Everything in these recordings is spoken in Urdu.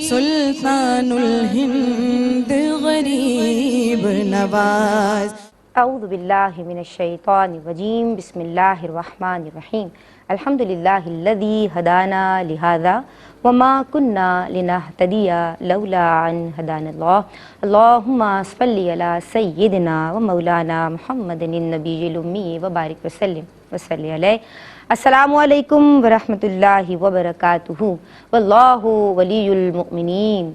سلطان الہند غریب نواز۔ اعوذ باللہ من الشیطان الرجیم، بسم اللہ الرحمن الرحیم۔ الحمد للہ الذی ہدانا لہذا وما کننا لنہتدی لولا ان ہدانا اللہ۔ اللہم صلی علی سیدنا و مولانا محمد النبی الامی وبارک وسلم وصلی علیہ۔ السلام علیکم ورحمۃ اللہ وبرکاتہ۔ واللہ ولی المؤمنین۔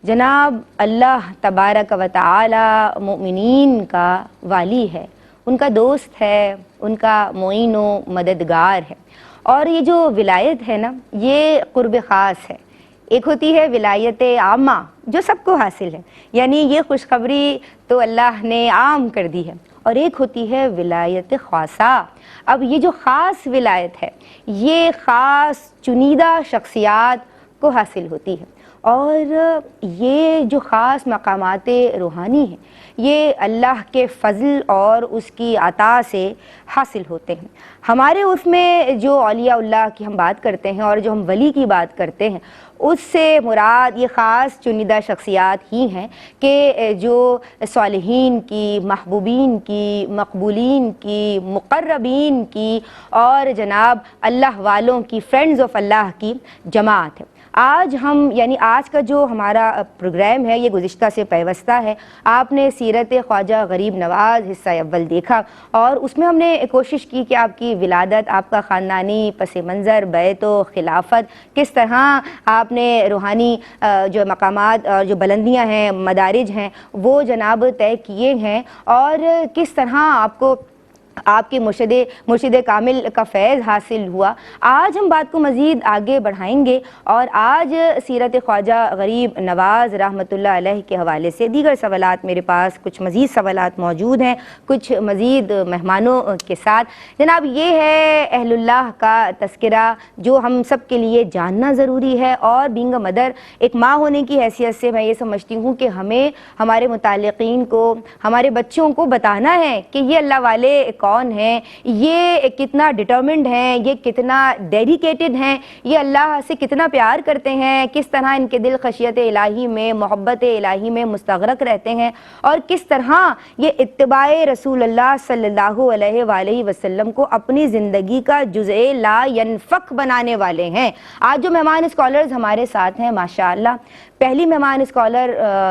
جناب اللہ تبارک و تعالی مؤمنین کا والی ہے، ان کا دوست ہے، ان کا معین و مددگار ہے۔ اور یہ جو ولایت ہے نا، یہ قرب خاص ہے۔ ایک ہوتی ہے ولایت عامہ جو سب کو حاصل ہے، یعنی یہ خوشخبری تو اللہ نے عام کر دی ہے، اور ایک ہوتی ہے ولایت خاصہ۔ اب یہ جو خاص ولایت ہے، یہ خاص چنیدہ شخصیات کو حاصل ہوتی ہے، اور یہ جو خاص مقامات روحانی ہیں، یہ اللہ کے فضل اور اس کی عطا سے حاصل ہوتے ہیں۔ ہمارے اس میں جو اولیاء اللہ کی ہم بات کرتے ہیں اور جو ہم ولی کی بات کرتے ہیں، اس سے مراد یہ خاص چنیدہ شخصیات ہی ہیں کہ جو صالحین کی، محبوبین کی، مقبولین کی، مقربین کی اور جناب اللہ والوں کی، فرینڈز آف اللہ کی جماعت ہے۔ آج ہم یعنی آج کا جو ہمارا پروگرام ہے، یہ گزشتہ سے پیوستہ ہے۔ آپ نے سیرت خواجہ غریب نواز حصہ اول دیکھا، اور اس میں ہم نے کوشش کی کہ آپ کی ولادت، آپ کا خاندانی پس منظر، بیت و خلافت، کس طرح آپ نے روحانی جو مقامات اور جو بلندیاں ہیں، مدارج ہیں، وہ جناب طے کیے ہیں، اور کس طرح آپ کو آپ کے مرشد کامل کا فیض حاصل ہوا۔ آج ہم بات کو مزید آگے بڑھائیں گے، اور آج سیرت خواجہ غریب نواز رحمۃ اللہ علیہ کے حوالے سے دیگر سوالات میرے پاس کچھ مزید سوالات موجود ہیں، کچھ مزید مہمانوں کے ساتھ۔ جناب یہ ہے اہل اللہ کا تذکرہ جو ہم سب کے لیے جاننا ضروری ہے، اور بینگ اے مدر، ایک ماں ہونے کی حیثیت سے میں یہ سمجھتی ہوں کہ ہمیں ہمارے متعلقین کو، ہمارے بچوں کو بتانا ہے کہ یہ اللہ والے کون ہیں، یہ کتنا ڈٹرمنڈ ہیں، یہ کتنا ڈیڈیکیٹڈ ہیں، یہ اللہ سے کتنا پیار کرتے ہیں، کس طرح ان کے دل خشیت الہی میں، محبت الہی میں مستغرق رہتے ہیں، اور کس طرح یہ اتباع رسول اللہ صلی اللہ علیہ وآلہ وسلم کو اپنی زندگی کا جزء لا ینفک بنانے والے ہیں۔ آج جو مہمان اسکالرز ہمارے ساتھ ہیں، ماشاءاللہ پہلی مہمان اسکالر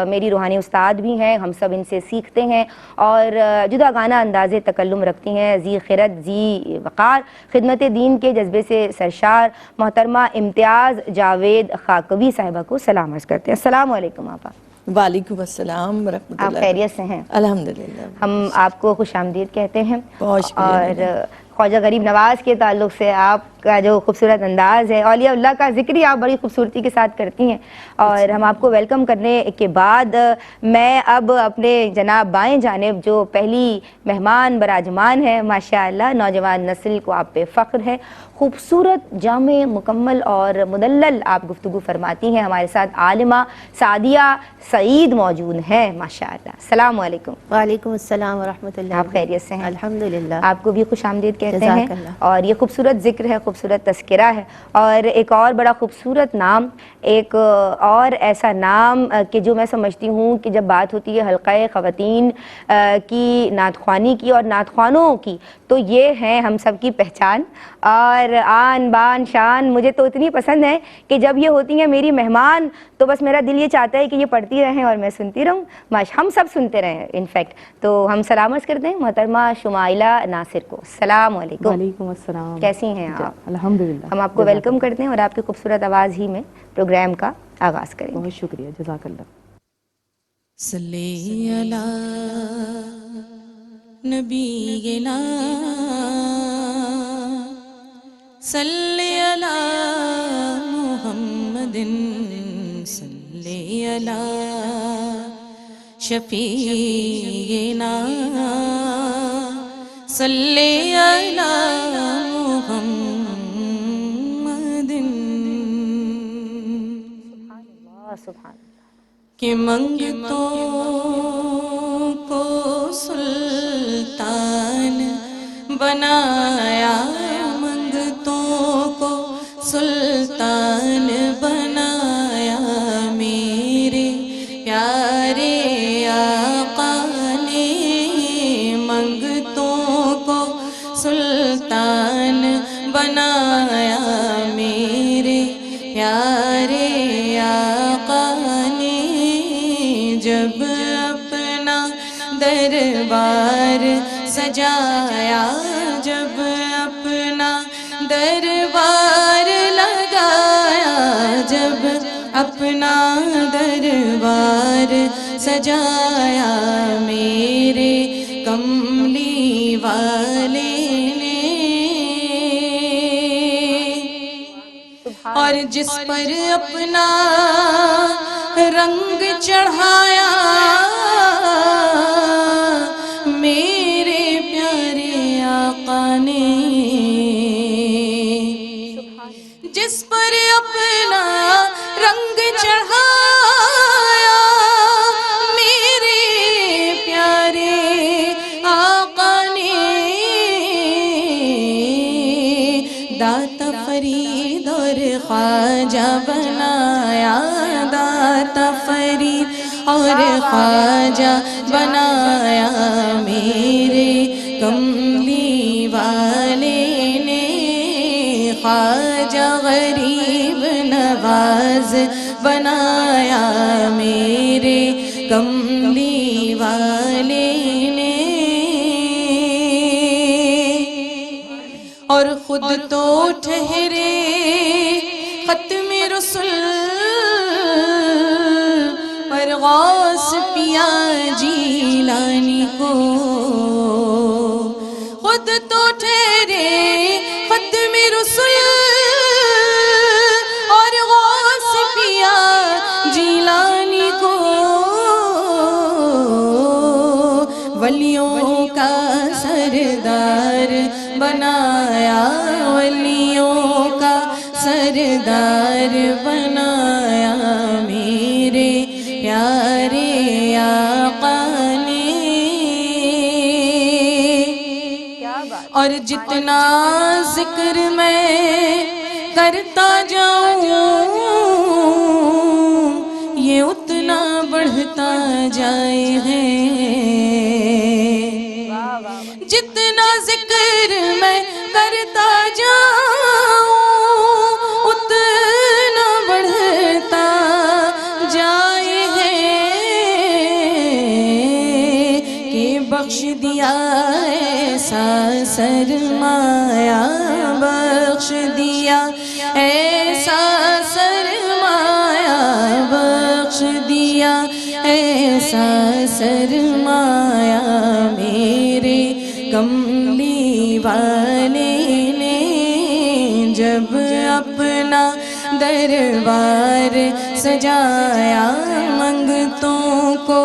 میری روحانی استاد بھی ہیں، ہم سب ان سے سیکھتے ہیں، اور جداگانہ انداز تکلم رکھتی ہیں، ذی خرد ذی وقار، خدمت دین کے جذبے سے سرشار محترمہ امتیاز جاوید خاکوی صاحبہ کو سلام عرض کرتے ہیں۔ السلام علیکم آپا۔ وعلیکم السلام ورحمۃ اللہ۔ آپ خیریت سے ہیں؟ الحمدللہ، ہم آپ کو خوش آمدید کہتے ہیں، بہت شکریہ۔ اور خواجہ غریب نواز کے تعلق سے آپ کا جو خوبصورت انداز ہے، اولیاء اللہ کا ذکر ہی آپ بڑی خوبصورتی کے ساتھ کرتی ہیں، اور ہم آپ کو ویلکم کرنے کے بعد میں اب اپنے جناب بائیں جانب جو پہلی مہمان براجمان ہے، ماشاءاللہ نوجوان نسل کو آپ پہ فخر ہے، خوبصورت، جامع، مکمل اور مدلل آپ گفتگو فرماتی ہیں۔ ہمارے ساتھ عالمہ سعدیہ سعید موجود ہیں، ماشاءاللہ۔ السلام علیکم۔ وعلیکم السلام ورحمۃ اللہ۔ آپ خیریت سے ہیں؟ الحمدللہ۔ آپ کو بھی خوش آمدید کہتے ہیں، جزاک اللہ۔ اور یہ خوبصورت ذکر ہے، خوبصورت تذکرہ ہے، اور ایک اور بڑا خوبصورت نام، ایک اور ایسا نام کہ جو میں سمجھتی ہوں کہ جب بات ہوتی ہے حلقہ خواتین کی نعت خوانی کی اور نعت خوانوں کی، تو یہ ہے ہم سب کی پہچان، اور آن بان شان مجھے تو اتنی پسند ہے کہ جب یہ ہوتی ہیں میری مہمان، تو بس میرا دل یہ چاہتا ہے کہ یہ پڑھتی رہیں اور میں سنتی رہوں، ہم سب سنتے رہیں انفیکٹ۔ تو ہم سلام عرض کرتے ہیں محترمہ شمائلہ ناصر کو۔ السلام علیکم۔ وعلیکم السلام۔ کیسی ہیں آپ؟ الحمدللہ۔ ہم آپ کو ویلکم کرتے ہیں، اور آپ کی خوبصورت آواز ہی میں پروگرام کا آغاز کریں گے۔ بہت شکریہ، جزاک اللہ۔ صلی علی نبینا صلی علی محمد صلی علی شفیعنا صلی علی محمد۔ سبحان اللہ۔ کہ منگتوں کو سلطان بنایا، منگتوں کو سلطان بنایا، دربار سجایا، جب اپنا دربار لگایا، جب اپنا دربار سجایا، میرے کملی والے نے، اور جس پر اپنا رنگ چڑھایا، میرے پیارے آقا نے، جس پر اپنا رنگ چڑھایا، میرے پیارے آقا نے، داتا فرید اور خواجہ بنایا، داتا فرید اور خواجہ بنایا، میرے کملی والے نے، خواجہ غریب نواز بنایا، میرے کملی والے نے، اور خود تو ٹھہرے ختم رسل، پر غوث پیا جیلانی کو، خود تو ٹھہرے ختم رسل، اور غوث پیا جیلانی کو، ولیوں کا سردار بنایا، ولیوں کا سردار بنایا، میرے پیارے آقا نے، اور جتنا ذکر میں کرتا جاؤں، یہ اتنا بڑھتا جائے ہے، جتنا ذکر میں کرتا جاؤں، اتنا بڑھتا جائے ہے، کہ بخش دیا ایسا سرمایہ، بخش دیا ایسا سرمایہ، بخش دیا ایسا سرمایہ، میرے کملی والے نے، جب اپنا دربار سجایا، منگتوں کو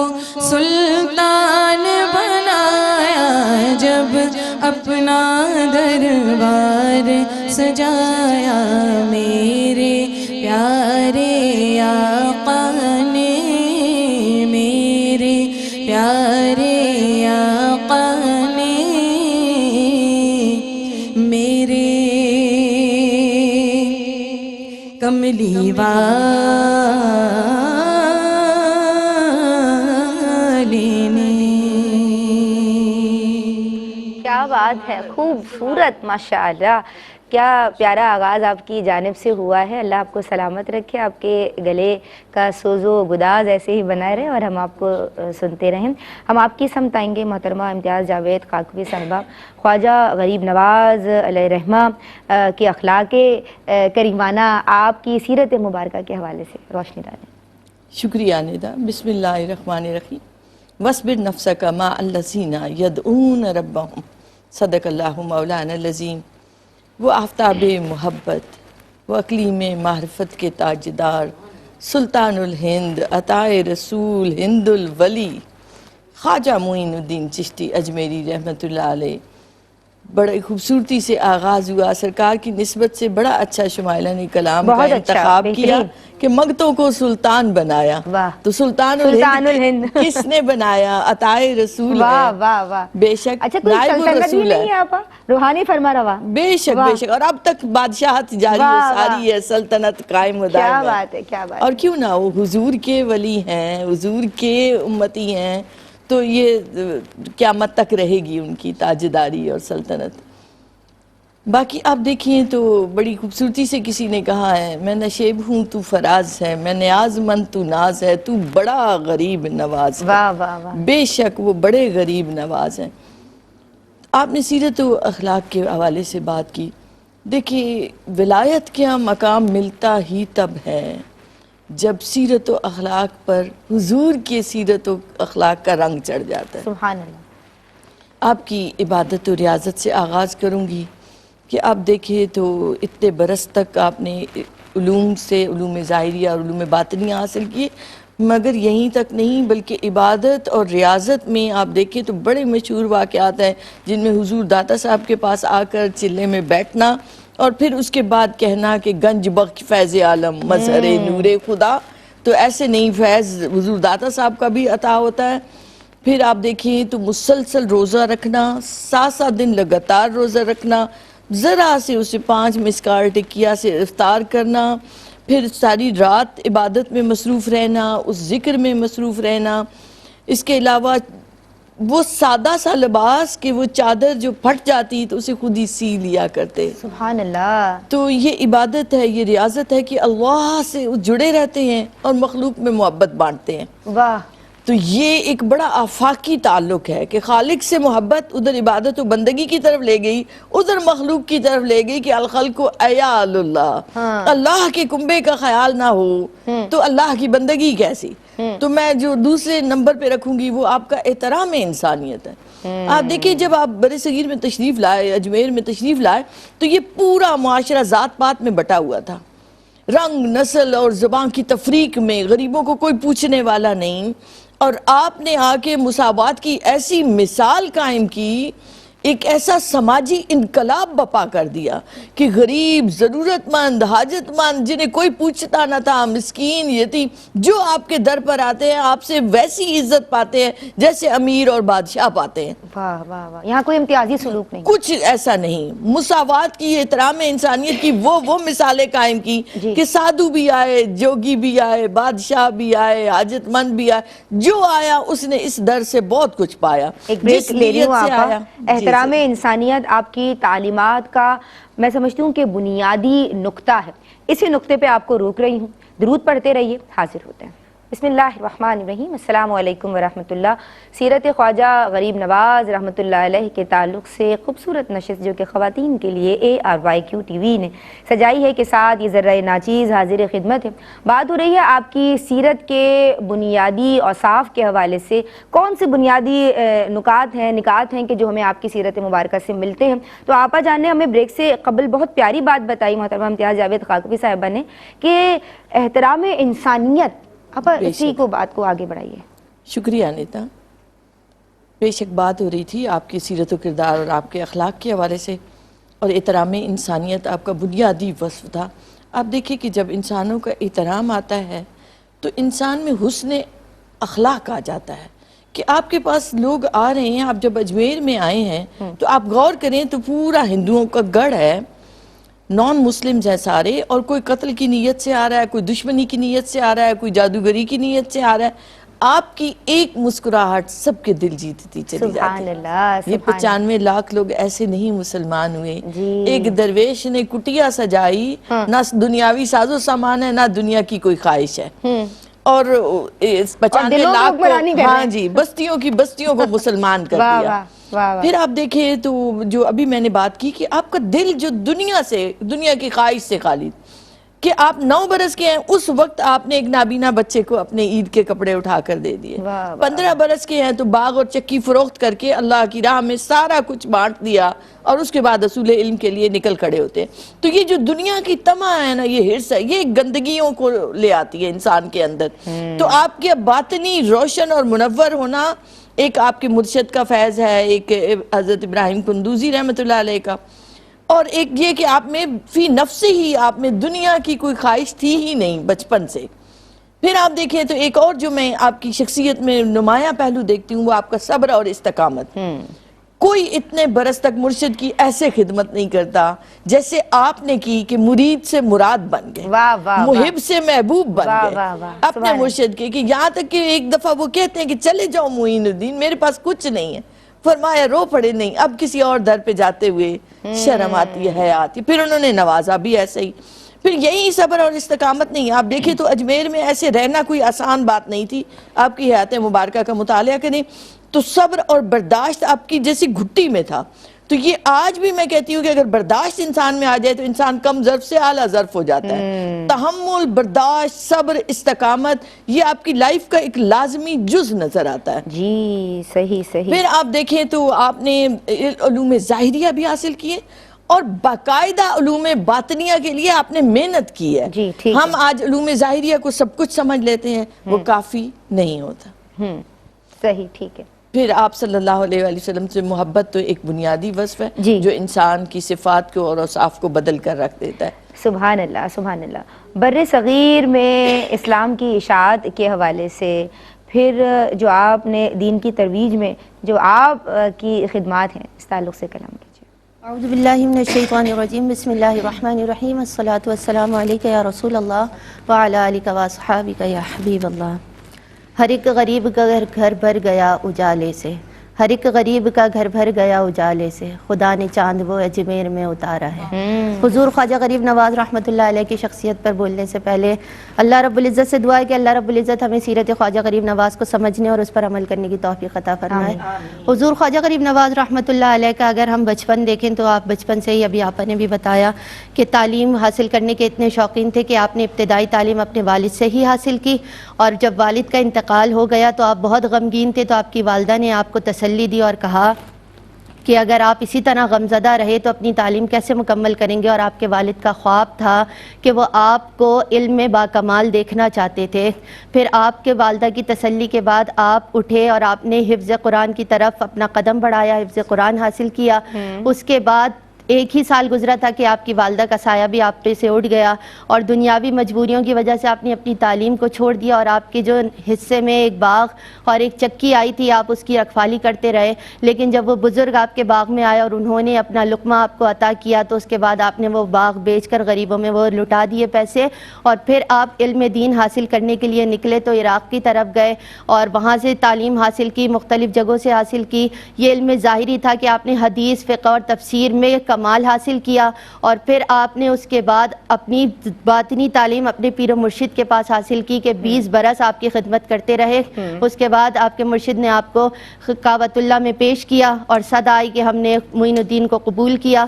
سلطان بنایا، جب اپنا دربار سجایا، میرے پیارے آقا نے، میرے پیارے آقا نے، میرے کملی والے نے۔ کیا بات ہے، خوبصورت ماشاءاللہ، کیا پیارا آغاز آپ کی جانب سے ہوا ہے۔ اللہ آپ کو سلامت رکھے، آپ کے گلے کا سوز و گداز ایسے ہی بنائے رہے اور ہم آپ کو سنتے رہیں۔ ہم آپ کی سمت آئیں گے محترمہ امتیاز جاوید کاکوی صاحبہ، خواجہ غریب نواز علیہ رحمہ کے اخلاق کریمانہ، آپ کی سیرت مبارکہ کے حوالے سے روشنی ڈالیں۔ شکریہ ندا۔ بسم اللہ الرحمن الرحیم۔ وَاصْبِرْ نَفْسَكَ مَعَ الَّذِينَ يَدْعُونَ رَبَّهُمْ، صدق اللہ مولانا العظیم۔ وہ آفتاب محبت، وہ اقلیم معرفت کے تاجدار، سلطان الہند، عطائے رسول، ہند الولی، خواجہ معین الدین چشتی اجمیری رحمۃ اللہ علیہ۔ بڑے خوبصورتی سے آغاز ہوا، سرکار کی نسبت سے بڑا اچھا شمائلہ کلام کا انتخاب کیا کہ منگتوں کو سلطان بنایا۔ تو سلطان الہند کس نے بنایا؟ عطائے رسول ہے، بے شک نائب الرسول ہے، روحانی فرما روا، بے شک بے شک، اور اب تک بادشاہت جاری و ساری ہے، سلطنت قائم و دائم ہے۔ کیا بات ہے، کیا بات ہے۔ اور کیوں نہ، وہ حضور کے ولی ہیں، حضور کے امتی ہیں، تو یہ قیامت تک رہے گی ان کی تاجداری اور سلطنت۔ باقی آپ دیکھیں تو بڑی خوبصورتی سے کسی نے کہا ہے، میں نشیب ہوں تو فراز ہے، میں نیاز مند تو ناز ہے، تو بڑا غریب نواز ہے۔ واہ واہ واہ، بے شک وہ بڑے غریب نواز ہیں۔ آپ نے سیرت و اخلاق کے حوالے سے بات کی، دیکھیے ولایت کا مقام ملتا ہی تب ہے جب سیرت و اخلاق پر حضور کے سیرت و اخلاق کا رنگ چڑھ جاتا ہے۔ سبحان اللہ۔ آپ کی عبادت و ریاضت سے آغاز کروں گی کہ آپ دیکھیں تو اتنے برس تک آپ نے علوم سے علوم ظاہریہ اور علوم باطنیہ حاصل کیے، مگر یہیں تک نہیں بلکہ عبادت اور ریاضت میں آپ دیکھیں تو بڑے مشہور واقعات ہیں، جن میں حضور داتا صاحب کے پاس آ کر چلے میں بیٹھنا اور پھر اس کے بعد کہنا کہ گنج بخش فیض عالم مظہر نور خدا، تو ایسے نہیں، فیض حضور داتا صاحب کا بھی عطا ہوتا ہے۔ پھر آپ دیکھیں تو مسلسل روزہ رکھنا، 7 دن لگاتار روزہ رکھنا، ذرا سے اسے 5 مسکال ٹکیا سے افطار کرنا، پھر ساری رات عبادت میں مصروف رہنا، اس ذکر میں مصروف رہنا۔ اس کے علاوہ وہ سادہ سا لباس کہ وہ چادر جو پھٹ جاتی تو اسے خود ہی سی لیا کرتے۔ سبحان اللہ۔ تو یہ عبادت ہے، یہ ریاضت ہے کہ اللہ سے جڑے رہتے ہیں اور مخلوق میں محبت بانٹتے ہیں۔ واہ، تو یہ ایک بڑا آفاقی تعلق ہے کہ خالق سے محبت ادھر عبادت و بندگی کی طرف لے گئی، ادھر مخلوق کی طرف لے گئی کہ الخلق عیال اللہ، اللہ کے کنبے کا خیال نہ ہو تو اللہ کی بندگی کیسی؟ تو میں جو دوسرے نمبر پہ رکھوں گی وہ آپ کا احترام انسانیت ہے۔ آپ دیکھیں جب آپ برِ صغیر میں تشریف لائے، اجمیر میں تشریف لائے، تو یہ پورا معاشرہ ذات پات میں بٹا ہوا تھا، رنگ نسل اور زبان کی تفریق میں، غریبوں کو کوئی پوچھنے والا نہیں، اور آپ نے آ کے مساوات کی ایسی مثال قائم کی، ایک ایسا سماجی انقلاب بپا کر دیا کہ غریب، ضرورت مند، حاجت مند، جنہیں کوئی پوچھتا نہ تھا، مسکین، یتیم، جو آپ کے در پر آتے ہیں آپ سے ویسی عزت پاتے ہیں جیسے امیر اور بادشاہ پاتے ہیں۔ واہ واہ واہ، یہاں کوئی امتیازی سلوک نہیں۔ کچھ ایسا نہیں، مساوات کی، احترام انسانیت کی وہ مثالیں قائم کی کہ سادھو بھی آئے، جوگی بھی آئے، بادشاہ بھی آئے، حاجت مند بھی آئے، جو آیا اس نے اس در سے بہت کچھ پایا۔ ایک بریک لے رہی ہوں آپا۔ احترام جی۔ انسانیت آپ کی تعلیمات کا میں سمجھتی ہوں کہ بنیادی نقطہ ہے، اسی نقطے پہ آپ کو روک رہی ہوں۔ درود پڑھتے رہیے، حاضر ہوتے ہیں۔ بسم اللہ الرحمن الرحیم، السلام علیکم ورحمۃ اللہ۔ سیرت خواجہ غریب نواز رحمۃ اللہ علیہ کے تعلق سے خوبصورت نشست جو کہ خواتین کے لیے ARYQ TV نے سجائی ہے کے ساتھ یہ ذرہ ناچیز حاضر خدمت ہے۔ بات ہو رہی ہے آپ کی سیرت کے بنیادی اوصاف کے حوالے سے، کون سے بنیادی نکات ہیں کہ جو ہمیں آپ کی سیرت مبارکہ سے ملتے ہیں۔ تو آپا جان نے ہمیں بریک سے قبل بہت پیاری بات بتائی محترمہ امتیاز جاوید خاکوی صاحبہ نے کہ احترام انسانیت، آپ اسی کو بات کو آگے بڑھائیے۔ شکریہ نیتا۔ بے شک بات ہو رہی تھی آپ کی سیرت و کردار اور آپ کے اخلاق کے حوالے سے، اور احترام انسانیت آپ کا بنیادی وصف تھا۔ آپ دیکھیں کہ جب انسانوں کا احترام آتا ہے تو انسان میں حسن اخلاق آ جاتا ہے کہ آپ کے پاس لوگ آ رہے ہیں، آپ جب اجمیر میں آئے ہیں تو آپ غور کریں تو پورا ہندوؤں کا گڑھ ہے، نان مسلمز ہیں سارے، اور کوئی قتل کی نیت سے آ رہا ہے، کوئی دشمنی کی نیت سے آ رہا ہے، کوئی جادوگری کی نیت سے آ رہا ہے، آپ کی ایک مسکراہٹ سب کے دل جیتتی چلی جاتی سبحان اللہ۔ یہ 95 لاکھ لوگ ایسے نہیں مسلمان ہوئے۔ جی۔ ایک درویش نے کٹیا سجائی، نہ دنیاوی ساز و سامان ہے نہ دنیا کی کوئی خواہش ہے، اور 95 لاکھ کو، ہاں جی، بستیوں کو مسلمان کر دیا۔ پھر آپ دیکھیں تو جو ابھی میں نے بات کی کہ آپ کا دل جو دنیا کی خواہش سے خالی، کہ آپ 9 برس کے ہیں، اس وقت آپ نے ایک نابینا بچے کو اپنے عید کے کپڑے اٹھا کر دے دیے۔ 15 برس کے ہیں تو باغ اور چکی فروخت کر کے اللہ کی راہ میں سارا کچھ بانٹ دیا، اور اس کے بعد اصول علم کے لیے نکل کھڑے ہوتے ہیں۔ تو یہ جو دنیا کی طمع ہے نا، یہ حرص ہے، یہ گندگیوں کو لے آتی ہے انسان کے اندر۔ تو آپ کے باطنی روشن اور منور ہونا ایک آپ کے مرشد کا فیض ہے، ایک حضرت ابراہیم قندوزی رحمۃ اللہ علیہ کا، اور ایک یہ کہ آپ میں فی نفس ہی آپ میں دنیا کی کوئی خواہش تھی ہی نہیں بچپن سے۔ پھر آپ دیکھیں تو ایک اور جو میں آپ کی شخصیت میں نمایاں پہلو دیکھتی ہوں وہ آپ کا صبر اور استقامت۔ کوئی اتنے برس تک مرشد کی ایسے خدمت نہیں کرتا جیسے آپ نے کی کہ مرید سے مراد بن گئے، محب سے محبوب بن گئے اپنے مرشد کے، کہ یہاں تک کہ ایک دفعہ وہ کہتے ہیں کہ چلے جاؤ معین الدین، میرے پاس کچھ نہیں ہے، فرمایا رو پڑے نہیں، اب کسی اور در پہ جاتے ہوئے شرم آتی ہے آتی. پھر انہوں نے نوازا بھی ایسے ہی. پھر یہی صبر اور استقامت نہیں. آپ دیکھیں تو اجمیر میں ایسے رہنا کوئی آسان بات نہیں تھی. آپ کی حیات مبارکہ کا مطالعہ کریں تو صبر اور برداشت آپ کی جیسی گھٹی میں تھا. تو یہ آج بھی میں کہتی ہوں کہ اگر برداشت انسان میں آ جائے تو انسان کم ظرف سے اعلیٰ ظرف ہو جاتا ہے. تحمل، برداشت، صبر، استقامت یہ آپ کی لائف کا ایک لازمی جز نظر آتا ہے. جی صحیح صحیح. پھر آپ دیکھیں تو آپ نے علوم ظاہریہ بھی حاصل کیے اور باقاعدہ علوم باطنیہ کے لیے آپ نے محنت کی ہے. جی ٹھیک ہے. ہم آج علوم ظاہریہ کو سب کچھ سمجھ لیتے ہیں، وہ کافی نہیں ہوتا. صحیح ٹھیک ہے. پھر آپ صلی اللہ علیہ وآلہ وسلم سے محبت تو ایک بنیادی وصف ہے جی. جو انسان کی صفات کو اور اوصاف کو بدل کر رکھ دیتا ہے. سبحان اللہ سبحان اللہ. بر صغیر میں اسلام کی اشاعت کے حوالے سے پھر جو آپ نے دین کی ترویج میں جو آپ کی خدمات ہیں اس تعلق سے کلام کیجیے. اعوذ باللہ من الشیطان الرجیم. بسم اللہ الرحمن الرحیم. الصلاۃ والسلام علیک یا رسول اللہ وعلی آلک واصحابک یا حبیب اللہ. ہر ایک غریب کا گھر بھر گیا اجالے سے، ہر ایک غریب کا گھر بھر گیا اجالے سے، خدا نے چاند وہ اجمیر میں اتارا ہے. حضور خواجہ غریب نواز رحمۃ اللہ علیہ کی شخصیت پر بولنے سے پہلے اللہ رب العزت سے دعا ہے کہ اللہ رب العزت ہمیں سیرت خواجہ غریب نواز کو سمجھنے اور اس پر عمل کرنے کی توفیق عطا فرمائے. حضور خواجہ غریب نواز رحمۃ اللہ علیہ کا اگر ہم بچپن دیکھیں تو آپ بچپن سے ہی، ابھی آپا نے بھی بتایا کہ تعلیم حاصل کرنے کے اتنے شوقین تھے کہ آپ نے ابتدائی تعلیم اپنے والد سے ہی حاصل کی، اور جب والد کا انتقال ہو گیا تو آپ بہت غمگین تھے. تو آپ کی والدہ نے آپ کو تسلی دی اور کہا کہ اگر آپ اسی طرح غمزدہ رہے تو اپنی تعلیم کیسے مکمل کریں گے. اور آپ کے والد کا خواب تھا کہ وہ آپ کو علم میں باکمال دیکھنا چاہتے تھے. پھر آپ کے والدہ کی تسلی کے بعد آپ اٹھے اور آپ نے حفظ قرآن کی طرف اپنا قدم بڑھایا، حفظ قرآن حاصل کیا. اس کے بعد ایک ہی سال گزرا تھا کہ آپ کی والدہ کا سایہ بھی آپ پہ سے اٹھ گیا اور دنیاوی مجبوریوں کی وجہ سے آپ نے اپنی تعلیم کو چھوڑ دیا. اور آپ کے جو حصے میں ایک باغ اور ایک چکی آئی تھی آپ اس کی رکھوالی کرتے رہے، لیکن جب وہ بزرگ آپ کے باغ میں آئے اور انہوں نے اپنا لقمہ آپ کو عطا کیا تو اس کے بعد آپ نے وہ باغ بیچ کر غریبوں میں وہ لٹا دیے پیسے. اور پھر آپ علم دین حاصل کرنے کے لیے نکلے تو عراق کی طرف گئے اور وہاں سے تعلیم حاصل کی، مختلف جگہوں سے حاصل کی. یہ علم ظاہری تھا کہ آپ نے حدیث، فقہ اور تفسیر میں کمال حاصل کیا. اور پھر آپ نے اس کے بعد اپنی باطنی تعلیم اپنے پیر و مرشد کے پاس حاصل کی کہ 20 برس آپ کی خدمت کرتے رہے. اس کے بعد آپ کے مرشد نے آپ کو کعبۃ اللہ میں پیش کیا اور صدا آئی کہ ہم نے معین الدین کو قبول کیا.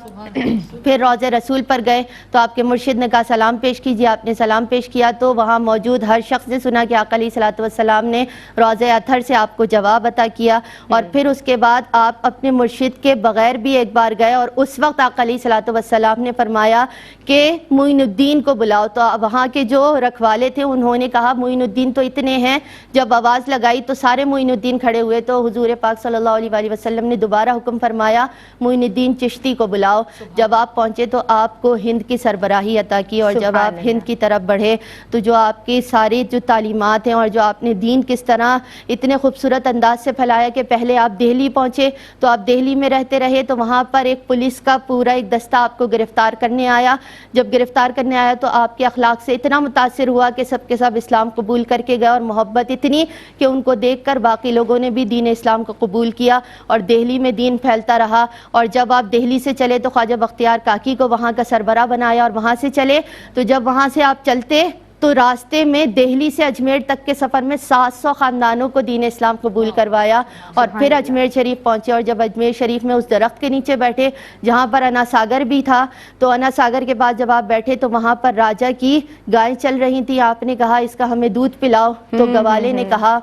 پھر روضہ رسول پر گئے تو آپ کے مرشد نے کہا سلام پیش کیجیے. آپ نے سلام پیش کیا تو وہاں موجود ہر شخص نے سنا کہ آقا علیہ الصلوۃ والسلام نے روضہ اطہر سے آپ کو جواب عطا کیا. اور پھر اس کے بعد آپ اپنے مرشد کے بغیر بھی ایک بار گئے اور اس وقت آقا علیہ الصلوۃ والسلام نے فرمایا کہ معین الدین کو بلاؤ. تو وہاں کے جو رکھوالے تھے انہوں نے کہا معین الدین تو اتنے ہیں. جب آواز لگائی تو سارے معین الدین کھڑے ہوئے تو حضور پاک صلی اللہ علیہ وآلہ وسلم نے دوبارہ حکم فرمایا معین الدین چشتی کو بلاؤ. جب آپ پہنچے تو آپ کو ہند کی سربراہی عطا کی اور جب آپ ہند کی طرف بڑھے تو جو آپ کی ساری جو تعلیمات ہیں اور جو آپ نے دین کس طرح اتنے خوبصورت انداز سے پھیلایا کہ پہلے آپ دہلی پہنچے تو آپ دہلی میں رہتے رہے تو وہاں پر ایک پولیس کا پورا ایک دستہ آپ کو گرفتار کرنے آیا. جب گرفتار کرنے آیا تو آپ کے اخلاق سے اتنا متاثر ہوا کہ سب کے سب اسلام قبول کر کے گئے اور محبت اتنی کہ ان کو دیکھ کر باقی لوگوں نے بھی دین اسلام کو قبول کیا اور دہلی میں دین پھیلتا رہا. اور جب آپ دہلی سے چلے تو خواجہ بختیار کاکی کو وہاں کا سربراہ بنایا اور وہاں سے چلے تو جب وہاں سے آپ چلتے تو راستے میں دہلی سے اجمیر تک کے سفر میں 700 خاندانوں کو دین اسلام قبول کروایا. اور پھر اجمیر شریف پہنچے اور جب اجمیر شریف میں اس درخت کے نیچے بیٹھے جہاں پر انا ساگر بھی تھا تو انا ساگر کے بعد جب آپ بیٹھے تو وہاں پر راجہ کی گائیں چل رہی تھی. آپ نے کہا اس کا ہمیں دودھ پلاؤ تو گوالے نے کہا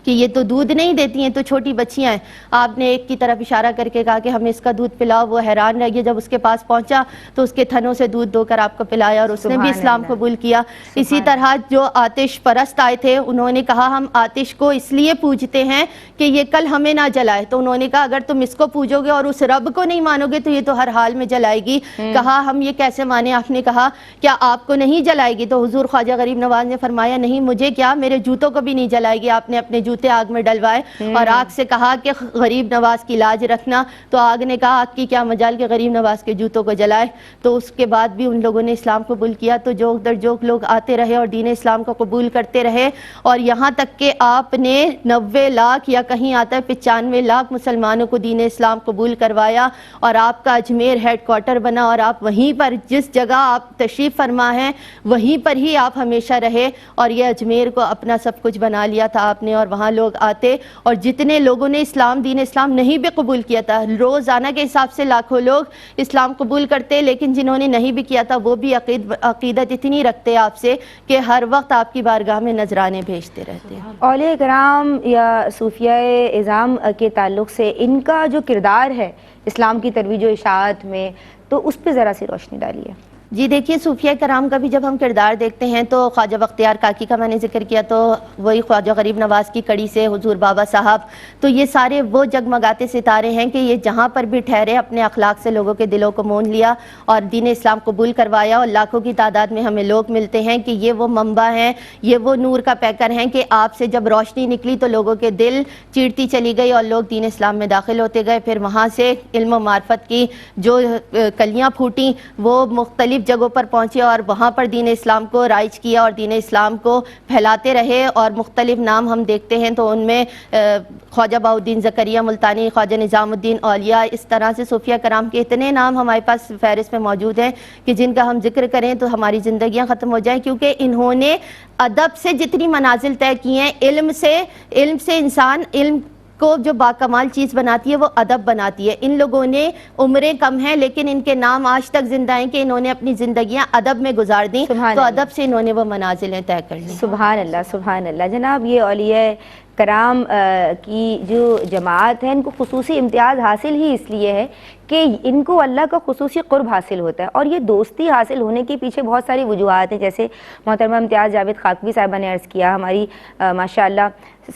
کہ یہ تو دودھ نہیں دیتی ہیں، تو چھوٹی بچیاں ہیں. آپ نے ایک کی طرف اشارہ کر کے کہا کہ ہمیں اس کا دودھ پلاؤ. وہ حیران رہ گیا. جب اس کے پاس پہنچا تو اس کے تھنوں سے دودھ دو کر آپ کو پلایا اور اس نے بھی اسلام قبول کیا. اسی طرح جو آتش پرست آئے تھے انہوں نے کہا ہم آتش کو اس لیے پوجتے ہیں کہ یہ کل ہمیں نہ جلائے. تو انہوں نے کہا اگر تم اس کو پوجو گے اور اس رب کو نہیں مانو گے تو یہ تو ہر حال میں جلائے گی. کہا ہم یہ کیسے مانیں؟ آپ نے کہا کیا آپ کو نہیں جلائے گی؟ تو حضور خواجہ غریب نواز نے فرمایا نہیں، مجھے کیا، میرے جوتوں کو بھی نہیں جلائے گی. آپ نے اپنے جوتے جوتے آگ میں ڈلوائے اور آگ سے کہا کہ غریب نواز کی لاج رکھنا، تو آگ نے کہا آگ کی کیا مجال کہ غریب نواز کے جوتوں کو جلائے۔ تو اس کے بعد بھی ان لوگوں نے اسلام قبول کیا، تو جو در جو لوگ آتے رہے اور دین اسلام کو قبول کرتے رہے، اور یہاں تک کہ آپ نے 90 لاکھ یا کہیں آتا ہے 95 لاکھ مسلمانوں کو دین اسلام قبول کروایا، اور آپ کا اجمیر ہیڈ کوارٹر بنا، اور آپ وہیں پر جس جگہ آپ تشریف فرما ہیں وہیں پر ہی آپ ہمیشہ رہے، اور یہ اجمیر کو اپنا سب کچھ بنا لیا تھا آپ نے، اور وہاں لوگ آتے، اور جتنے لوگوں نے دین اسلام نہیں بھی قبول کیا تھا، روزانہ کے حساب سے لاکھوں لوگ اسلام قبول کرتے، لیکن جنہوں نے نہیں بھی کیا تھا وہ بھی عقیدت اتنی رکھتے آپ سے کہ ہر وقت آپ کی بارگاہ میں نذرانے بھیجتے رہتے ہیں۔ اولیاء کرام یا صوفیہ اعظام کے تعلق سے ان کا جو کردار ہے اسلام کی ترویج و اشاعت میں، تو اس پہ ذرا سی روشنی ڈالیے۔ جی دیکھیے، صوفیہ کرام کا بھی جب ہم کردار دیکھتے ہیں تو خواجہ بختیار کاکی کا میں نے ذکر کیا، تو وہی خواجہ غریب نواز کی کڑی سے حضور بابا صاحب، تو یہ سارے وہ جگمگاتے ستارے ہیں کہ یہ جہاں پر بھی ٹھہرے اپنے اخلاق سے لوگوں کے دلوں کو مون لیا اور دین اسلام قبول کروایا، اور لاکھوں کی تعداد میں ہمیں لوگ ملتے ہیں کہ یہ وہ منبع ہیں، یہ وہ نور کا پیکر ہیں کہ آپ سے جب روشنی نکلی تو لوگوں کے دل چیرتی چلی گئی اور لوگ دین اسلام میں داخل ہوتے گئے، پھر وہاں سے علم و معرفت کی جو کلیاں پھوٹیں وہ مختلف جگہوں پر پہنچے اور وہاں پر دین اسلام کو رائج کیا اور دین اسلام کو پھیلاتے رہے، اور مختلف نام ہم دیکھتے ہیں تو ان میں خواجہ بہاؤالدین زکریا ملتانی، خواجہ نظام الدین اولیاء، اس طرح سے صوفیہ کرام کے اتنے نام ہمارے پاس فہرست میں موجود ہیں کہ جن کا ہم ذکر کریں تو ہماری زندگیاں ختم ہو جائیں، کیونکہ انہوں نے ادب سے جتنی منازل طے کی ہیں، علم سے انسان علم کو جو باکمال چیز بناتی ہے وہ ادب بناتی ہے۔ ان لوگوں نے عمریں کم ہیں لیکن ان کے نام آج تک زندہ ہیں کہ انہوں نے اپنی زندگیاں ادب میں گزار دیں، تو ادب سے انہوں نے وہ منازلیں طے کر لیں۔ سبحان اللہ، سبحان اللہ۔ جناب، یہ اولیاء کرام کی جو جماعت ہے ان کو خصوصی امتیاز حاصل ہی اس لیے ہے کہ ان کو اللہ کا خصوصی قرب حاصل ہوتا ہے، اور یہ دوستی حاصل ہونے کے پیچھے بہت ساری وجوہات ہیں، جیسے محترمہ امتیاز جاوید خاکوی صاحبہ نے عرض کیا، ہماری ماشاءاللہ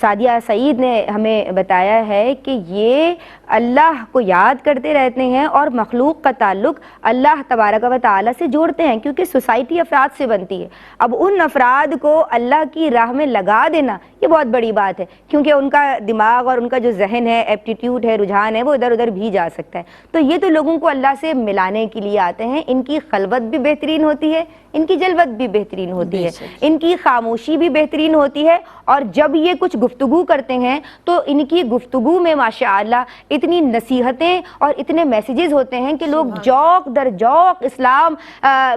سعدیہ سعید نے ہمیں بتایا ہے کہ یہ اللہ کو یاد کرتے رہتے ہیں اور مخلوق کا تعلق اللہ تبارک و تعالیٰ سے جوڑتے ہیں، کیونکہ سوسائٹی افراد سے بنتی ہے۔ اب ان افراد کو اللہ کی راہ میں لگا دینا یہ بہت بڑی بات ہے، کیونکہ ان کا دماغ اور ان کا جو ذہن ہے، ایپٹیٹیوڈ ہے، رجحان ہے، وہ ادھر ادھر بھی جا سکتا ہے۔ تو یہ تو لوگوں کو اللہ سے ملانے کے لیے آتے ہیں، ان کی خلوت بھی بہترین ہوتی ہے، ان کی جلوت بھی بہترین ہوتی ہے، ان کی خاموشی بھی بہترین ہوتی ہے، اور جب یہ کچھ گفتگو کرتے ہیں تو ان کی گفتگو میں ماشاءاللہ اتنی نصیحتیں اور اتنے میسیجز ہوتے ہیں کہ لوگ جوق در جوق اسلام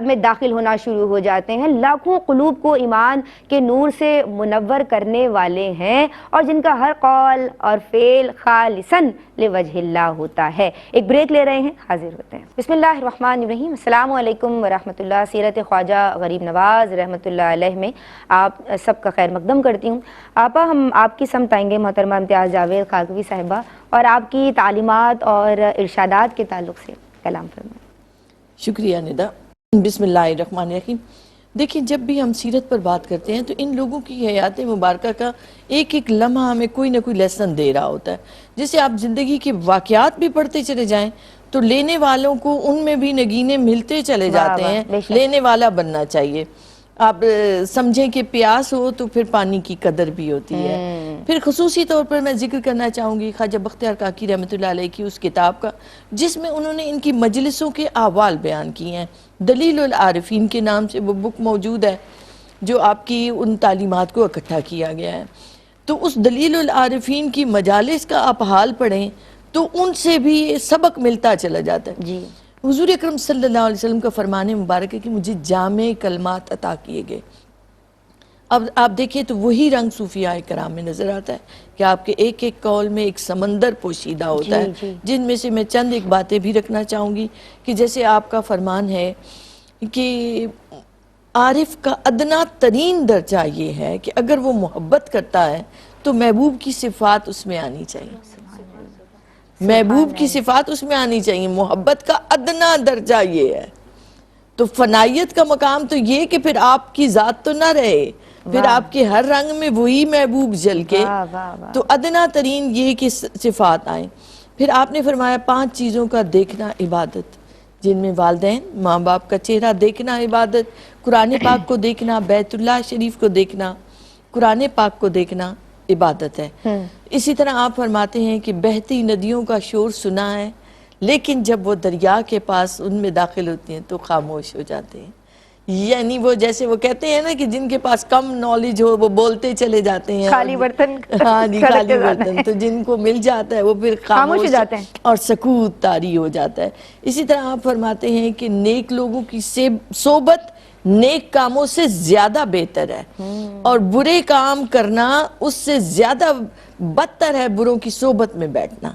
میں داخل ہونا شروع ہو جاتے ہیں، لاکھوں قلوب کو ایمان کے نور سے منور کرنے والے ہیں، اور جن کا ہر قول اور فعل خالصاً لوجہ اللہ ہوتا ہے۔ ایک بریک لے رہے ہیں، حاضر ہوتے ہیں۔ بسم اللہ الرحمن الرحیم۔ السلام علیکم ورحمۃ اللہ۔ سیرت خواجہ غریب نواز رحمۃ اللہ علیہ میں آپ سب کا خیر مقدم کرتی ہوں۔ آپا، ہم آپ کی سمت آئیں گے محترمہ امتیاز جاوید خاکوی صاحبہ، اور آپ کی تعلیمات اور ارشادات کے تعلق سے کلام فرمائیں۔ شکریہ ندا۔ بسم اللہ الرحمن الرحیم۔ دیکھیں، جب بھی ہم سیرت پر بات کرتے ہیں تو ان لوگوں کی حیات مبارکہ کا ایک ایک لمحہ ہمیں کوئی نہ کوئی لیسن دے رہا ہوتا ہے۔ جیسے آپ زندگی کے واقعات بھی پڑھتے چلے جائیں تو لینے والوں کو ان میں بھی نگینے ملتے چلے جاتے ہیں، لینے والا بننا چاہیے۔ آپ سمجھیں کہ پیاس ہو تو پھر پانی کی قدر بھی ہوتی ہے۔ پھر خصوصی طور پر میں ذکر کرنا چاہوں گی خواجہ بختیار کاکی رحمۃ اللہ علیہ کی اس کتاب کا جس میں انہوں نے ان کی مجلسوں کے احوال بیان کیے ہیں۔ دلیل العارفین کے نام سے وہ بک موجود ہے جو آپ کی ان تعلیمات کو اکٹھا کیا گیا ہے۔ تو اس دلیل العارفین کی مجالس کا آپ حال پڑھیں تو ان سے بھی سبق ملتا چلا جاتا ہے۔ جی، حضور اکرم صلی اللہ علیہ وسلم کا فرمان مبارک ہے کہ مجھے جامع کلمات عطا کیے گئے۔ اب آپ دیکھیں تو وہی رنگ صوفیاء کرام میں نظر آتا ہے کہ آپ کے ایک ایک قول میں ایک سمندر پوشیدہ ہوتا ہے، جن میں سے میں چند ایک باتیں بھی رکھنا چاہوں گی کہ جیسے آپ کا فرمان ہے کہ عارف کا ادنا ترین درجہ یہ ہے کہ اگر وہ محبت کرتا ہے تو محبوب کی صفات اس میں آنی چاہیے، محبوب کی صفات اس میں آنی چاہیے۔ محبت کا ادنا درجہ یہ ہے۔ تو فنائیت کا مقام تو یہ کہ پھر آپ کی ذات تو نہ رہے، پھر آپ کے ہر رنگ میں وہی محبوب جل کے، تو ادنا ترین یہ کہ صفات آئیں۔ پھر آپ نے فرمایا 5 چیزوں کا دیکھنا عبادت، جن میں والدین ماں باپ کا چہرہ دیکھنا عبادت، قرآن پاک کو دیکھنا، بیت اللہ شریف کو دیکھنا، قرآن پاک کو دیکھنا، عبادت ہے۔ اسی طرح آپ فرماتے ہیں کہ بہتی ندیوں کا شور سنا ہے، لیکن جب وہ دریا کے پاس ان میں داخل ہوتی ہیں تو خاموش ہو جاتے ہیں۔ یعنی وہ جیسے وہ کہتے ہیں نا کہ جن کے پاس کم نالج ہو وہ بولتے چلے جاتے ہیں، خالی برتن ہاں جی خالی برتن، تو جن کو مل جاتا ہے وہ پھر خاموش ہو جاتے ہیں اور سکوت طاری ہو جاتا ہے۔ اسی طرح آپ فرماتے ہیں کہ نیک لوگوں کی صحبت نیک کاموں سے زیادہ بہتر ہے، اور برے کام کرنا اس سے زیادہ بدتر ہے بروں کی صحبت میں بیٹھنا۔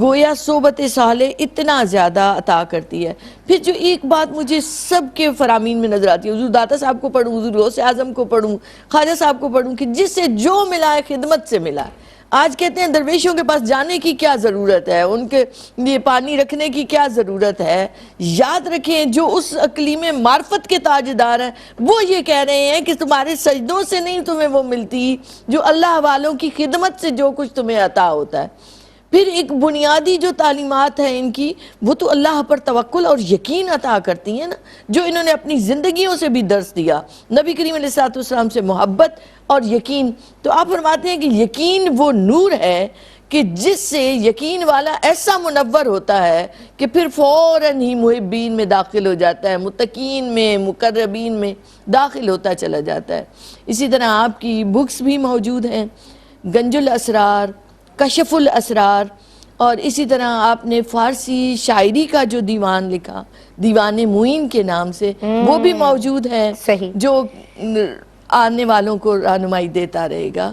گویا صحبت صالح اتنا زیادہ عطا کرتی ہے۔ پھر جو ایک بات مجھے سب کے فرامین میں نظر آتی ہے، حضور داتا صاحب کو پڑھوں، حضور غوث اعظم کو پڑھوں، خواجہ صاحب کو پڑھوں، کہ جس سے جو ملا ہے خدمت سے ملا ہے۔ آج کہتے ہیں درویشوں کے پاس جانے کی کیا ضرورت ہے، ان کے لیے پانی رکھنے کی کیا ضرورت ہے۔ یاد رکھیں جو اس اقلیم معرفت کے تاجدار ہیں وہ یہ کہہ رہے ہیں کہ تمہارے سجدوں سے نہیں تمہیں وہ ملتی جو اللہ والوں کی خدمت سے جو کچھ تمہیں عطا ہوتا ہے۔ پھر ایک بنیادی جو تعلیمات ہیں ان کی، وہ تو اللہ پر توکل اور یقین عطا کرتی ہیں نا، جو انہوں نے اپنی زندگیوں سے بھی درس دیا۔ نبی کریم علیہ السلام سے محبت اور یقین، تو آپ فرماتے ہیں کہ یقین وہ نور ہے کہ جس سے یقین والا ایسا منور ہوتا ہے کہ پھر فوراً ہی محبین میں داخل ہو جاتا ہے، متقین میں، مقربین میں داخل ہوتا چلا جاتا ہے۔ اسی طرح آپ کی بکس بھی موجود ہیں، گنج الاسرار، کشف الاسرار، اور اسی طرح آپ نے فارسی شاعری کا جو دیوان لکھا دیوان معین کے نام سے، وہ بھی موجود ہے، جو آنے والوں کو رہنمائی دیتا رہے گا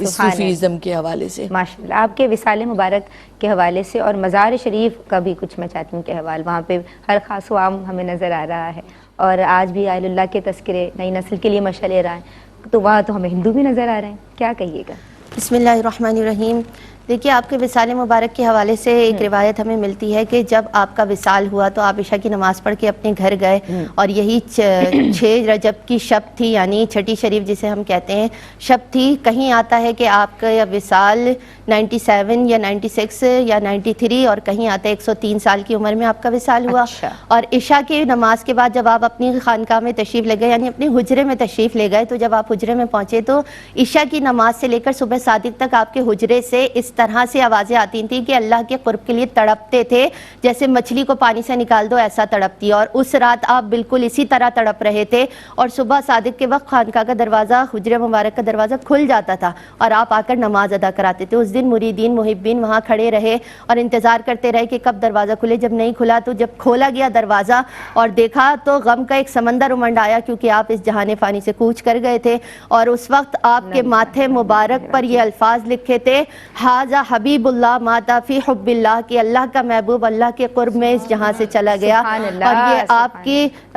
صوفیزم کے حوالے سے۔ ماشاءاللہ، آپ کے وصال مبارک کے حوالے سے اور مزار شریف کا بھی کچھ میں چاہتی ہوں کہ حوال، وہاں پہ ہر خاص و عام ہمیں نظر آ رہا ہے، اور آج بھی اہل اللہ کے تذکرے نئی نسل کے لیے مشعل راہ ہیں، تو وہاں تو ہمیں ہندو بھی نظر آ رہے ہیں، کیا کہیے گا؟ بسم اللہ الرحمن الرحیم۔ دیکھیے، آپ کے وصال مبارک کے حوالے سے ایک روایت ہمیں ملتی ہے کہ جب آپ کا وصال ہوا تو آپ عشاء کی نماز پڑھ کے اپنے گھر گئے، اور یہی 6 رجب کی شب تھی، یعنی چھٹی شریف جسے ہم کہتے ہیں شب تھی۔ کہیں آتا ہے کہ آپ کا وصال 97 یا 96 یا 93، اور کہیں آتا ہے 103 سال کی عمر میں آپ کا وصال ہوا۔ اور عشاء کی نماز کے بعد جب آپ اپنی خانقاہ میں تشریف لے گئے، یعنی اپنے حجرے میں تشریف لے گئے، تو جب آپ حجرے میں پہنچے تو عشاء کی نماز سے لے کر صبح صادق تک آپ کے حجرے سے اس طرح سے آوازیں آتی تھیں کہ اللہ کے قرب کے لیے تڑپتے تھے، جیسے مچھلی کو پانی سے نکال دو ایسا تڑپتی، اور اس رات آپ بالکل اسی طرح تڑپ رہے تھے، اور صبح صادق کے وقت خانقاہ کا دروازہ، حجرے مبارک کا دروازہ کھل جاتا تھا اور آپ آ کر نماز ادا کراتے تھے۔ اس دن مریدین محبین وہاں کھڑے رہے اور انتظار کرتے رہے کہ کب دروازہ کھلے۔ جب نہیں کھلا تو جب کھولا گیا دروازہ اور دیکھا تو غم کا ایک سمندر امنڈ آیا، کیونکہ آپ اس جہان فانی سے کوچ کر گئے تھے، اور اس وقت آپ کے ماتھے مبارک پر یہ الفاظ لکھے تھے، ھذا حبیب اللہ مات فی حب اللہ، کہ اللہ کا محبوب اللہ کے قرب میں اس جہاں سے چلا گیا۔ اور یہ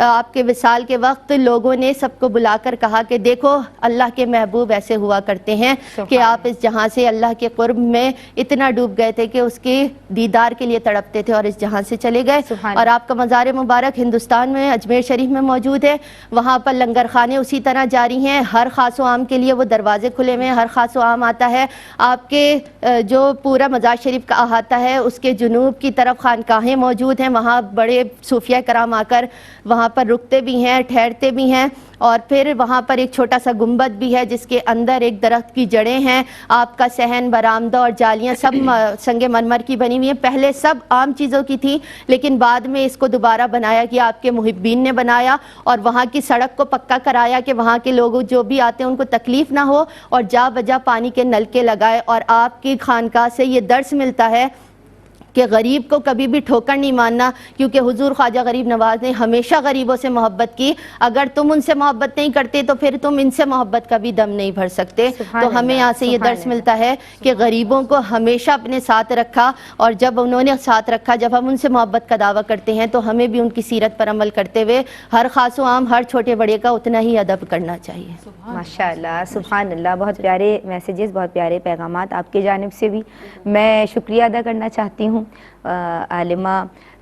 آپ کے وصال کے وقت لوگوں نے سب کو بلا کر کہا کہ دیکھو اللہ کے محبوب ایسے ہوا کرتے ہیں کہ آپ اس جہاں سے اللہ کے قرب میں اتنا ڈوب گئے تھے کہ اس کے دیدار کے لیے تڑپتے تھے اور اس جہاں سے چلے گئے۔ اور آپ کا مزار مبارک ہندوستان میں اجمیر شریف میں موجود ہے، وہاں پر لنگر خانے اسی طرح جاری ہیں، ہر خاص و عام کے لیے وہ دروازے کھلے ہوئے ہیں، ہر خاص و عام آتا ہے۔ آپ کے جو پورا مزار شریف کا احاطہ ہے اس کے جنوب کی طرف خانقاہیں موجود ہیں، وہاں بڑے صوفیہ کرام آ کر وہاں پر رکتے بھی ہیں، ٹھہرتے بھی ہیں، اور پھر وہاں پر ایک چھوٹا سا گنبد بھی ہے جس کے اندر ایک درخت کی جڑیں ہیں۔ آپ کا صحن، برآمدہ اور جالیاں سب سنگ مرمر کی بنی ہوئی ہیں، پہلے سب عام چیزوں کی تھی لیکن بعد میں اس کو دوبارہ بنایا گیا، آپ کے محبین نے بنایا، اور وہاں کی سڑک کو پکا کرایا کہ وہاں کے لوگ جو بھی آتے ہیں ان کو تکلیف نہ ہو، اور جا بجا پانی کے نلکے لگائے۔ اور آپ کی خانقاہ سے یہ درس ملتا ہے کہ غریب کو کبھی بھی ٹھوکر نہیں ماننا، کیونکہ حضور خواجہ غریب نواز نے ہمیشہ غریبوں سے محبت کی۔ اگر تم ان سے محبت نہیں کرتے تو پھر تم ان سے محبت کا بھی دم نہیں بھر سکتے۔ تو ہمیں یہاں سے یہ درس ملتا ہے کہ غریبوں کو ہمیشہ اپنے ساتھ رکھا، اور جب انہوں نے ساتھ رکھا، جب ہم ان سے محبت کا دعویٰ کرتے ہیں تو ہمیں بھی ان کی سیرت پر عمل کرتے ہوئے ہر خاص و عام، ہر چھوٹے بڑے کا اتنا ہی ادب کرنا چاہیے۔ ماشاءاللہ، سبحان اللہ، بہت پیارے میسیجز، بہت پیارے پیغامات آپ کی جانب سے بھی۔ میں شکریہ ادا کرنا چاہتی ہوں عالمہ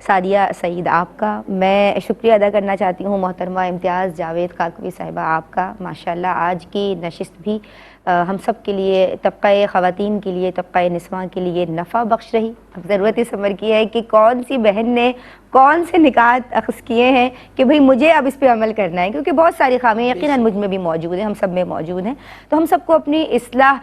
سعدیہ سعید آپ کا۔ میں شکریہ ادا کرنا چاہتی ہوں محترمہ امتیاز جاوید کاکوی صاحبہ آپ کا۔ ماشاءاللہ آج کی نشست بھی ہم سب کے لیے، طبقہ خواتین کے لیے، طبقہ نسواں کے لیے نفع بخش رہی۔ اب ضرورت اس عمر کی ہے کہ کون سی بہن نے کون سے نکات اخذ کیے ہیں کہ بھئی مجھے اب اس پہ عمل کرنا ہے، کیونکہ بہت ساری خامیاں یقیناً مجھ میں بھی موجود ہیں، ہم سب میں موجود ہیں۔ تو ہم سب کو اپنی اصلاح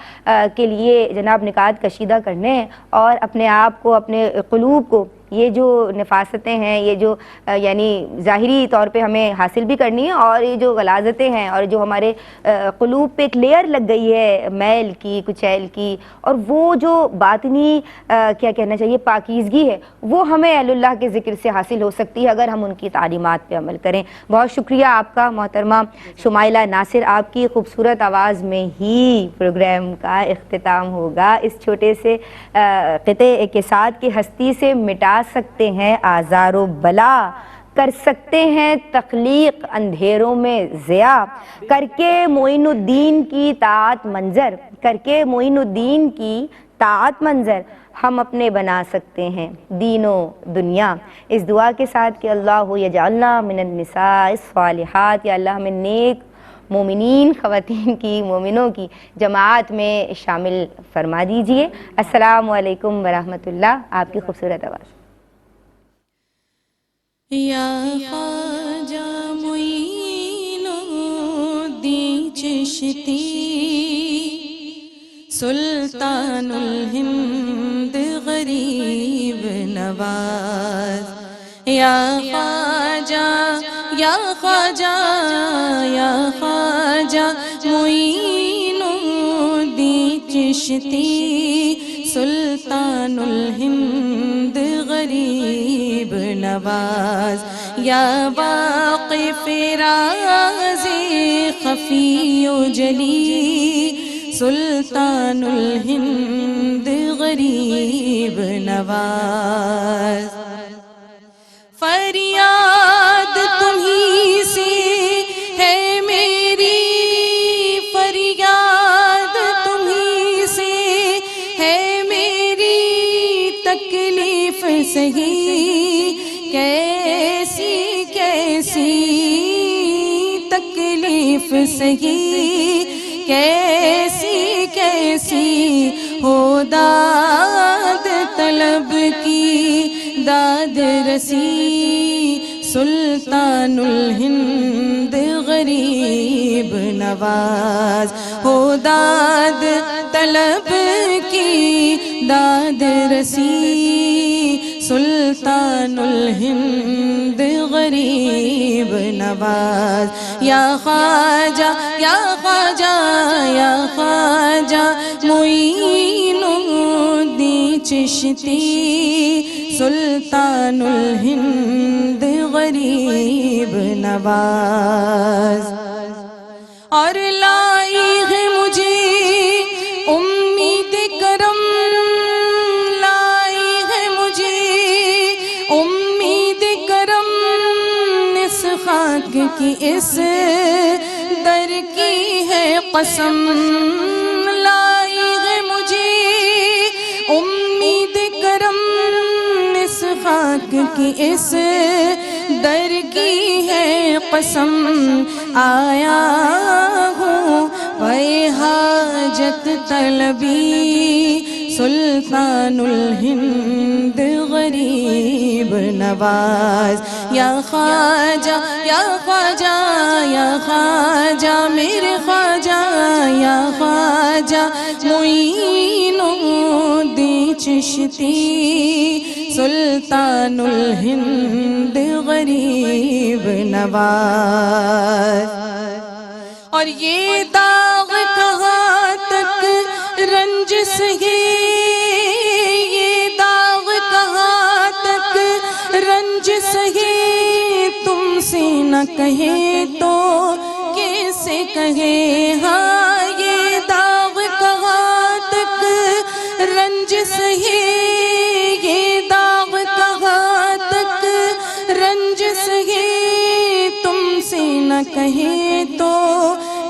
کے لیے جناب نکات کشیدہ کرنے ہیں، اور اپنے آپ کو، اپنے قلوب کو، یہ جو نفاستیں ہیں، یہ جو یعنی ظاہری طور پہ ہمیں حاصل بھی کرنی ہے، اور یہ جو غلاظتیں ہیں اور جو ہمارے قلوب پہ ایک لیئر لگ گئی ہے میل کی، کچیل کی، اور وہ جو باطنی کیا کہنا چاہیے پاکیزگی ہے، وہ ہمیں اہل اللہ کے ذکر سے حاصل ہو سکتی ہے اگر ہم ان کی تعلیمات پہ عمل کریں۔ بہت شکریہ آپ کا محترمہ شمائلہ ناصر، آپ کی خوبصورت آواز میں ہی پروگرام کا اختتام ہوگا۔ اس چھوٹے سے قطعے کے ساتھ کہ ہستی سے مٹا سکتے ہیں آزار و بلا، کر سکتے ہیں تخلیق اندھیروں میں ضیاء، کر کے معین الدین کی طاعت منظر، کر کے معین الدین کی طاعت منظر ہم اپنے بنا سکتے ہیں دین و دنیا۔ اس دعا کے ساتھ کہ اللہ یجعلنا من النساء الصالحات، یا اللہ ہمیں نیک مومنین خواتین کی، مومنوں کی جماعت میں شامل فرما دیجئے۔ السلام علیکم ورحمۃ اللہ۔ آپ کی خوبصورت آواز۔ یا خواجہ معین الدین چشتی، سلطان الہند غریب نواز، یا خواجہ یا خواجہ یا خواجہ معین الدین چشتی، سلطان الہند غریب نواز، یا واقف راز خفی و جلی، سلطان الہند غریب نواز۔ فریاد تمہیں سے ہے میری، فریاد تمہیں سے ہے میری، تکلیف سہی کیسی کیسی، تکلیف سہی کیسی کیسی، ہو داد طلب کی داد رسی، سلطان الہند غریب نواز، ہو داد طلب کی داد رسی، سلطان الہند غریب نواز، یا خواجہ یا خواجہ یا خواجہ معین الدین چشتی، سلطان الہند غریب نواز۔ اور لائی ہے مجھے امید کرم، لائی ہے مجھے امید کرم، اس خاک کی اس در کی ہے قسم، لائی ہے مجھے امید کرم، اس خاک کی اس در کی ہے قسم، آیا ہوں بے حاجت طلبی، سلطان الہند غریب نواز، یا خواجہ یا خواجہ یا خواجہ میرے خواجہ، یا خواجہ معین الدین چشتی، سلطان الہند غریب نواز۔ اور یہ داغ کہاں تک رنج سہے، یہ داغ کہاں تک رنج سہے، تم سے نہ کہے تو کیسے کہے، ہاں یہ داغ کہاں تک رنج سہے، یہ داغ کہاں تک رنج سہے، تم سے نہ کہے تو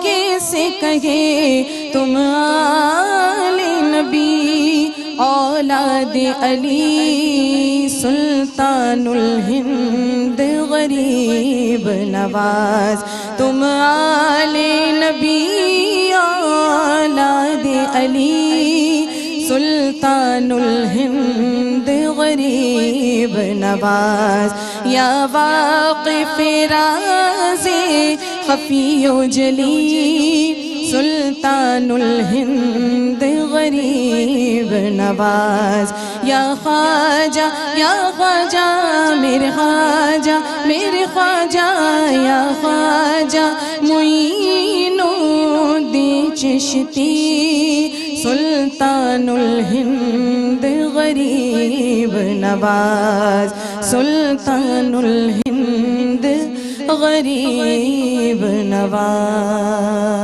کیسے کہے، تم آل نبی اولاد علی سلطان الہند غریب نواز، تم آل نبی اولاد علی، سلطان الہند غریب نواز، یا واقف راز خفی و جلی، سلطان الہند غریب نواز، یا خواجہ میرے خواجہ میرے خواجہ، یا خواجہ معین الدین چشتی، سلطان الہند غریب نواز، سلطان الہند غریب نواز۔